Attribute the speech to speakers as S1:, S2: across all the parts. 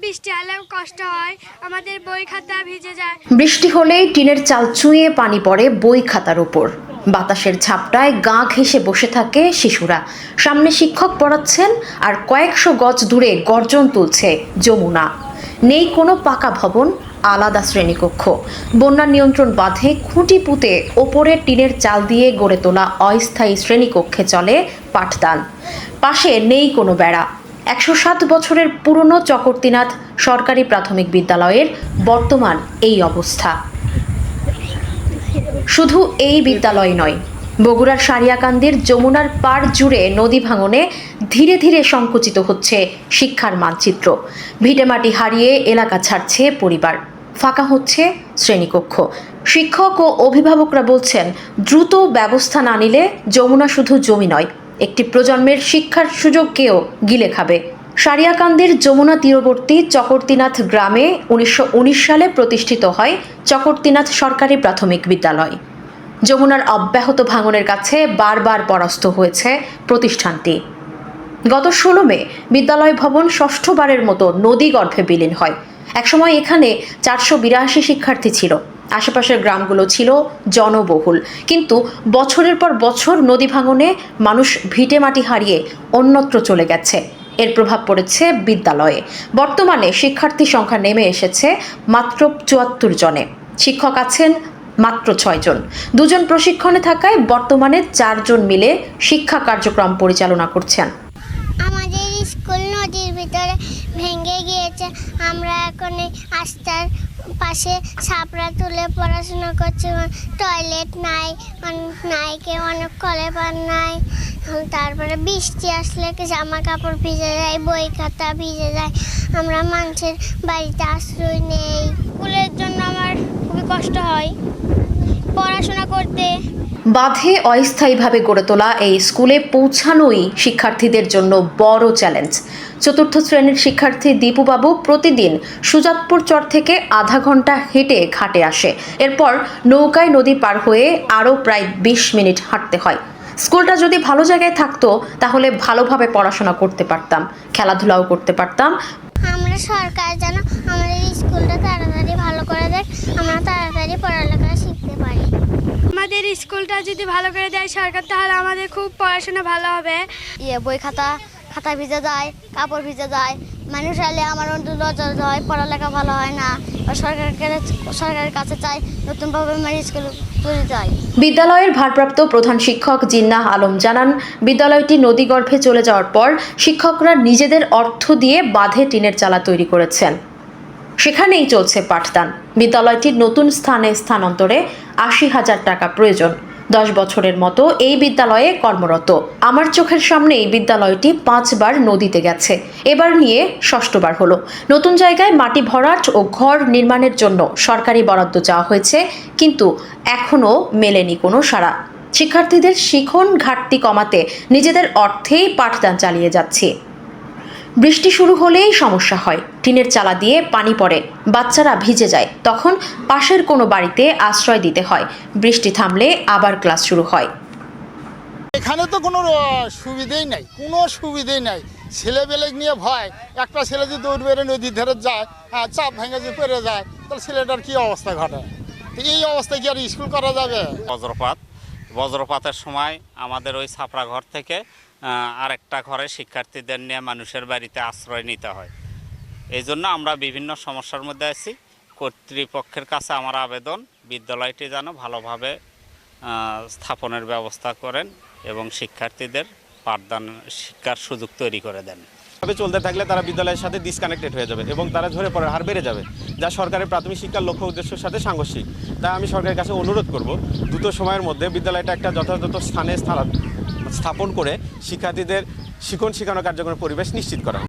S1: বৃষ্টি হলেও কষ্ট হয়, আমাদের বই খাতা ভিজে যায়।
S2: বৃষ্টি হলেই টিনের চাল চুঁয়ে পানি পড়ে বই খাতার উপর। বাতাসের ঝাপটায় গা ঘেঁষে বসে থাকে শিশুরা। সামনে শিক্ষক পড়াচ্ছেন আর কয়েকশো গজ দূরে গর্জন তুলছে যমুনা। নেই কোনো পাকা ভবন, আলাদা শ্রেণীকক্ষ। বন্যা নিয়ন্ত্রণ বাঁধে খুঁটি পুঁতে ওপরে টিনের চাল দিয়ে গড়ে তোলা অস্থায়ী শ্রেণীকক্ষে চলে পাঠদান। পাশে নেই কোনো বেড়া। 107 বছরের পুরনো চকরতিনাথ সরকারি প্রাথমিক বিদ্যালয়ের বর্তমান এই অবস্থা। শুধু এই বিদ্যালয় নয়, বগুড়ার সারিয়াকান্দির যমুনার পাড় জুড়ে নদী ভাঙনে ধীরে ধীরে সংকুচিত হচ্ছে শিক্ষার মানচিত্র। ভিটেমাটি হারিয়ে এলাকা ছাড়ছে পরিবার, ফাঁকা হচ্ছে শ্রেণীকক্ষ। শিক্ষক ও অভিভাবকরা বলছেন, দ্রুত ব্যবস্থা না নিলে যমুনা শুধু জমি নয়, একটি প্রজন্মের শিক্ষার সুযোগকেও গিলে খাবে। সারিয়াকান্দির যমুনা তীরবর্তী চকরতিনাথ গ্রামে 1919 সালে প্রতিষ্ঠিত হয় চকরতিনাথ সরকারি প্রাথমিক বিদ্যালয়। যমুনার অব্যাহত ভাঙনের কাছে বারবার পরাস্ত হয়েছে প্রতিষ্ঠানটি। গত 16 মে বিদ্যালয় ভবন ষষ্ঠবারের মতো নদীগর্ভে বিলীন হয়। একসময় এখানে 482 শিক্ষার্থী ছিল। আশেপাশের গ্রামগুলো ছিল জনবহুল, কিন্তু বছরের পর বছর নদী ভাঙনে মানুষ ভিটেমাটি হারিয়ে অন্যত্র চলে গেছে। এর প্রভাব পড়েছে বিদ্যালয়ে। বর্তমানে শিক্ষার্থী সংখ্যা নেমে এসেছে মাত্র 74 জনে। শিক্ষক আছেন মাত্র 6 জন। 2 জন প্রশিক্ষণে থাকায় বর্তমানে 4 জন মিলে শিক্ষা কার্যক্রম পরিচালনা করছেন।
S3: আমাদের স্কুল নদীর ভিতরে ভেঙে গিয়েছে। আমরা এখন এই রাস্তার পাশে ছাপড়া তুলে পড়াশোনা করছি। টয়লেট নাই, কেউ অনেক কলে পান নাই। তারপরে বৃষ্টি আসলে জামা কাপড় ভিজে যায়, বই খাতা ভিজে যায়। আমরা মানুষের বাড়িতে আশ্রয় নেই। স্কুলের জন্য আমার খুবই কষ্ট হয় পড়াশোনা করতে।
S2: বাঁধে অস্থায়ীভাবে গড়ে তোলা এই স্কুলে পৌঁছানোই শিক্ষার্থীদের জন্য বড় চ্যালেঞ্জ। 4র্থ শ্রেণীর শিক্ষার্থী দীপুবাবু প্রতিদিন সুজাতপুর চর থেকে আধা ঘন্টা হেঁটে ঘাটে আসে। এরপর নৌকায় নদী পার হয়ে আরও প্রায় 20 মিনিট হাঁটতে হয়। স্কুলটা যদি ভালো জায়গায় থাকতো তাহলে ভালোভাবে পড়াশোনা করতে পারতাম, খেলাধুলাও করতে পারতাম।
S3: আমরা সরকার যেন আমাদের স্কুলটা তাড়াতাড়ি ভালো করে দেয়, আমরা তাড়াতাড়ি পড়ালেখা শিখতে পারি।
S1: আমাদের স্কুলটা যদি ভালো করে দেয় সরকার, তাহলে আমাদের খুব পড়াশোনা ভালো হবে।
S3: বই খাতা ভিজে যায়, কাপড় ভিজে যায়। মানুষ আলে আমার লজ্জা হয়, পড়ালেখা ভালো হয় না। সরকারের কাছে চাই নতুনভাবে আমার স্কুল তৈরি যায়।
S2: বিদ্যালয়ের ভারপ্রাপ্ত প্রধান শিক্ষক জিন্নাহ আলম জানান, বিদ্যালয়টি নদীগর্ভে চলে যাওয়ার পর শিক্ষকরা নিজেদের অর্থ দিয়ে বাঁধে টিনের চালা তৈরি করেছেন। সেখানেই চলছে পাঠদান। বিদ্যালয়টির নতুন স্থানে স্থানান্তরে 80,000 টাকা প্রয়োজন। 10 বছরের মতো এই বিদ্যালয়ে কর্মরত। আমার চোখের সামনে এই বিদ্যালয়টি 5 বার নদীতে গেছে, এবার নিয়ে 6বার হলো। নতুন জায়গায় মাটি ভরাট ও ঘর নির্মাণের জন্য সরকারি বরাদ্দ চাওয়া হয়েছে, কিন্তু এখনও মেলেনি কোনো সাড়া। শিক্ষার্থীদের শিখন ঘাটতি কমাতে নিজেদের অর্থেই পাঠদান চালিয়ে যাচ্ছি। বৃষ্টি শুরু হলেই সমস্যা হয়। টিনের চালা দিয়ে পানি পড়ে, বাচ্চারা ভিজে যায়। তখন পাশের কোনো বাড়িতে আশ্রয় দিতে হয়। বৃষ্টি থামলে আবার ক্লাস শুরু হয়।
S4: এখানে তো কোনো সুবিধেই নাই, ছেলেবেলে নিয়ে ভয়। একটা ছেলে যদি দৌড় বেড়ে নদীর ধারে যায়, চাপ ভেঙে যদি পড়ে যায়, তাহলে ছেলেটার কী অবস্থা ঘটে? তো এই অবস্থায় কি আর স্কুল করা যাবে?
S5: বজ্রপাতের সময় আমাদের ওই ছাপড়া ঘর থেকে আরেকটা ঘরে শিক্ষার্থীদের নিয়ে মানুষের বাড়িতে আশ্রয় নিতে হয়। এই জন্য আমরা বিভিন্ন সমস্যার মধ্যে আছি। কর্তৃপক্ষের কাছে আমার আবেদন, বিদ্যালয়টি যেন ভালোভাবে স্থাপনের ব্যবস্থা করেন এবং শিক্ষার্থীদের পাঠদান শিক্ষার সুযোগ তৈরি করে দেন।
S6: চলতে থাকলে তারা বিদ্যালয়ের সাথে ডিসকানেক্টেড হয়ে যাবে এবং তারা ঝরে পড়ার হার বেড়ে যাবে, যা সরকারের প্রাথমিক শিক্ষার লক্ষ্য উদ্দেশ্যের সাথে সাংঘর্ষিক। তাই আমি সরকারের কাছে অনুরোধ করব, দ্রুত সময়ের মধ্যে বিদ্যালয়টা একটা যথাযথ স্থানে স্থাপন করে শিক্ষার্থীদের শিক্ষণ শেখানো কার্যক্রমের পরিবেশ নিশ্চিত করা।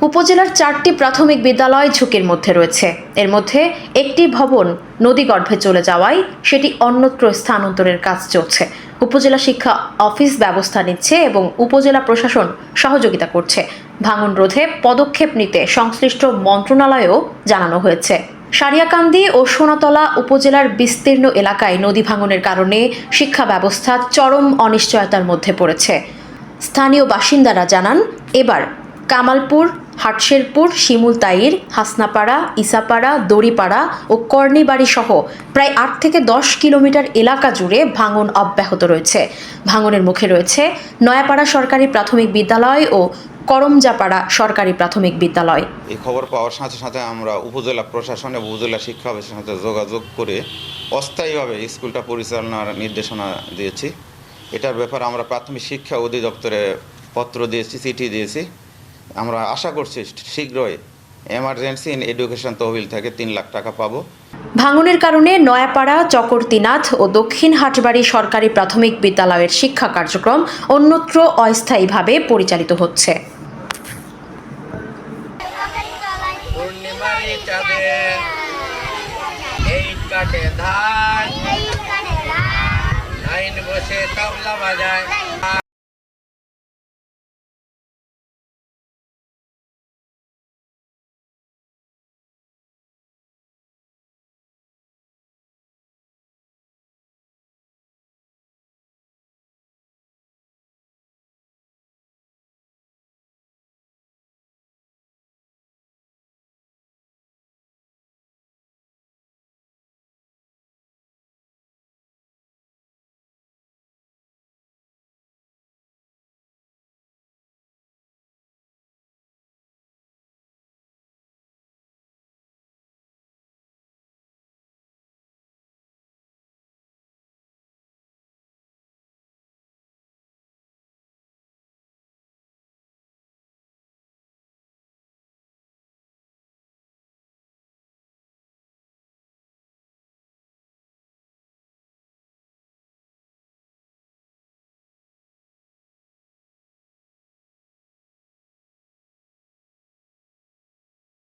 S2: উপজেলার 4টি প্রাথমিক বিদ্যালয় ঝুঁকির মধ্যে রয়েছে। এর মধ্যে একটি ভবন নদীগর্ভে চলে যাওয়ায় সেটি অন্যত্র স্থানান্তরের কাজ চলছে। উপজেলা শিক্ষা অফিস ব্যবস্থা নিচ্ছে এবং উপজেলা প্রশাসন সহযোগিতা করছে। ভাঙন রোধে পদক্ষেপ নিতে সংশ্লিষ্ট মন্ত্রণালয়েও জানানো হয়েছে। সারিয়াকান্দি ও সোনাতলা উপজেলার বিস্তীর্ণ এলাকায় নদী ভাঙনের কারণে শিক্ষা ব্যবস্থা চরম অনিশ্চয়তার মধ্যে পড়েছে। স্থানীয় বাসিন্দারা জানান, এবার কামালপুর, হাটশেরপুর, শিমুলতাইর, হাসনাপাড়া, ইসাপাড়া, দড়িপাড়া ও কর্ণীবাড়ি সহ প্রায় 8 থেকে 10 কিলোমিটার এলাকা জুড়ে ভাঙন অব্যাহত রয়েছে। ভাঙনের মুখে রয়েছে নয়াপাড়া সরকারি প্রাথমিক বিদ্যালয় ও করমজাপাড়া সরকারি প্রাথমিক বিদ্যালয়।
S7: এই খবর পাওয়ার সাথে সাথে আমরা উপজেলা প্রশাসন এবং উপজেলা শিক্ষা অফিসের সাথে যোগাযোগ করে অস্থায়ীভাবে স্কুলটা পরিচালনার নির্দেশনা দিয়েছি। এটার ব্যাপারে আমরা প্রাথমিক শিক্ষা অধিদপ্তরে পত্র দিয়েছি, চিঠি দিয়েছি। আমরা আশা করছি শীঘ্রই এমার্জেন্সি ইন এডুকেশন তহবিল থেকে 3 লাখ টাকা পাবো।
S2: ভাঙনের কারণে নয়াপাড়া, চকরতিনাথ ও দক্ষিণ হাটবাড়ি সরকারি প্রাথমিক বিদ্যালয়ের শিক্ষা কার্যক্রম অন্যত্র অস্থায়ীভাবে পরিচালিত হচ্ছে।
S8: পূর্ণিমারি চাঁদে এই কাটে ধান, লাইন বসে তবলা বাজায়।